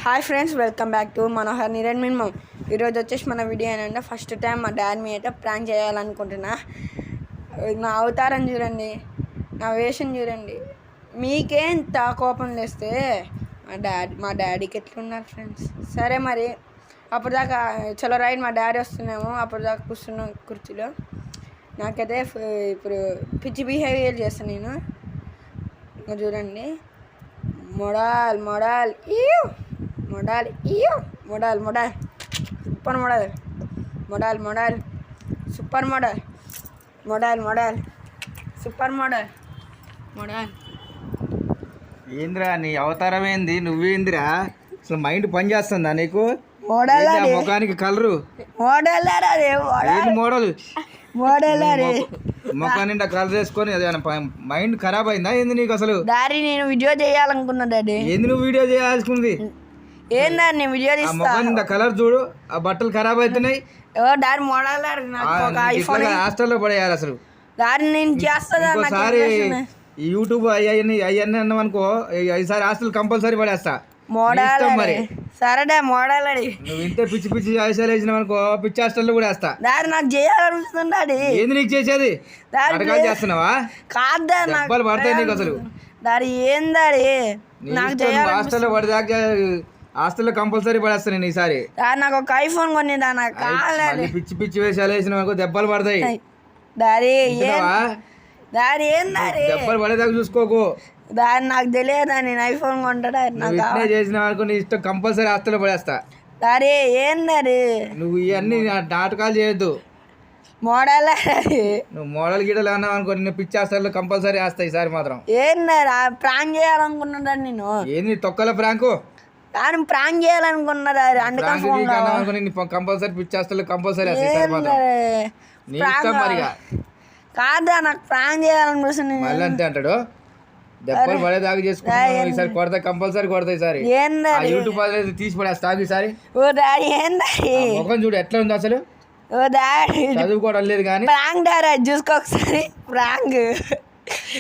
Hi friends, welcome back to Manohar Niranjan minimum. ఈరోజు వచ్చేసి మన వీడియో ఏంటంటే ఫస్ట్ టైం మా డాడీ మీద అయితే ప్రాంక్ చేయాలనుకుంటున్నా. నా అవతారం చూడండి, నా వేషం చూడండి. మీకే ఇంత కోపం లేస్తే మా డాడీకి ఎట్లున్నారు ఫ్రెండ్స్? సరే మరి అప్పటిదాకా చలో రైట్, మా డాడీ వస్తున్నాము. అప్పటిదాకా కూర్చున్నాం కుర్చీలో. నాకైతే ఇప్పుడు పిచ్చి బిహేవియర్ చేస్తాను నేను. ఇంకా చూడండి, model model Iyo model Iyo model model super model model model super model model model super model model. ఏంద్రా నీ అవతారం ఏంది? నువ్వేందిరా అసలు మైండ్ పని చేస్తుందా నీకు? మోడల్ ముఖానికి కలరు మోడల్ ఏంది మోడల్ మోడల్ ముఖం నిండా కలర్ వేసుకొని మైండ్ ఖరాబ్ అయిందా ఏంది నీకు అసలు? డాడీ నేను వీడియో చేయాలనుకున్నా. డాడీ ఏంది నువ్వు వీడియో చేయాల్సుకుంది? ఏందా నేను వీడియో తీస్తా. ముఖం నిండా కలర్ చూడు, ఆ బట్టలు ఖరాబ్ అవుతున్నాయి. డాడీ మోడల్ హాస్టల్లో పడేయాలి అసలు. డాడీ నేను చేస్తా. ఒకసారి యూట్యూబ్ అవన్నీ అన్నాం అనుకో, ఈసారి హాస్టల్ కంపల్సరీ పడేస్తా. మోడల్ మరి సరే మోడల్ అడి. నువ్వు ఇంత పిచ్చి పిచ్చి ఆయుషాలు వేసినావు అనుకో, పిచ్చి హాస్టల్లో కూడా వేస్తా. డాడీ నాకు చేయాలనిపిస్తుంది. డాడీ ఏంది నీకు చేసేది? అడగాలి చేస్తున్నావా? కాదా దెబ్బలు పడతాయి నీకు అసలు. డాడీ ఏం డాడీ నాకు చేయాలి. హాస్టల్లో పడేదాకా హాస్టల్లో కంపల్సరీ పడేస్తా నేను ఈసారి. నాకు ఒక ఐఫోన్ కొనిదా? నాకు కావాలి. పిచ్చి పిచ్చి వేషాలు వేసినావు అనుకో, దెబ్బలు పడతాయి. డాడీ డాడీ ఏం డాడీ దెబ్బలు పడేదాకా చూసుకోకు. దాన్ని నాకు తెలియదా, నేను ఐఫోన్ కొంటాడా? చేసిన వరకు నీ ఇష్టం, కంపల్సరీ హాస్టల్లో పడేస్తా. డాడీ ఏం డాడీ నువ్వు ఇవన్నీ నాటకాలు చేయొద్దు. మోడల్ నువ్వు మోడల్ గిడలు అన్నావు అనుకో, నేను పిచ్చి హాస్టల్లో కంపల్సరీ వేస్తా ఈసారి మాత్రం. ఏం ప్రాంక్ చేయాలనుకున్నాడా? నేను ఏంది తొక్కల ప్రాంకు? దాన్ని ప్రాంక్ చేయాలనుకున్నారా? అందుకని కంపల్సరీ పిచ్చి హాస్టల్లో కంపల్సరీ కాదా, నాకు ప్రాంక్ చేయాలనిపిస్తుంది. మళ్ళీ అంతే అంటాడు. దెబ్బలు పడేదాకా చేసుకుంటా ఈసారి, కొడతా కంపల్సరీ కొడతా ఈసారి. యూట్యూబ్ తీసి పడేస్తా ఈసారి. ఓ డాడీ ఏందా ముఖం చూడు ఎట్లా ఉంది అసలు. ఓ డాడీ చదువుకోవడం లేదు కానీ ప్రాంక్ డాడీ చూసుకో ఒకసారి ప్రాంక్.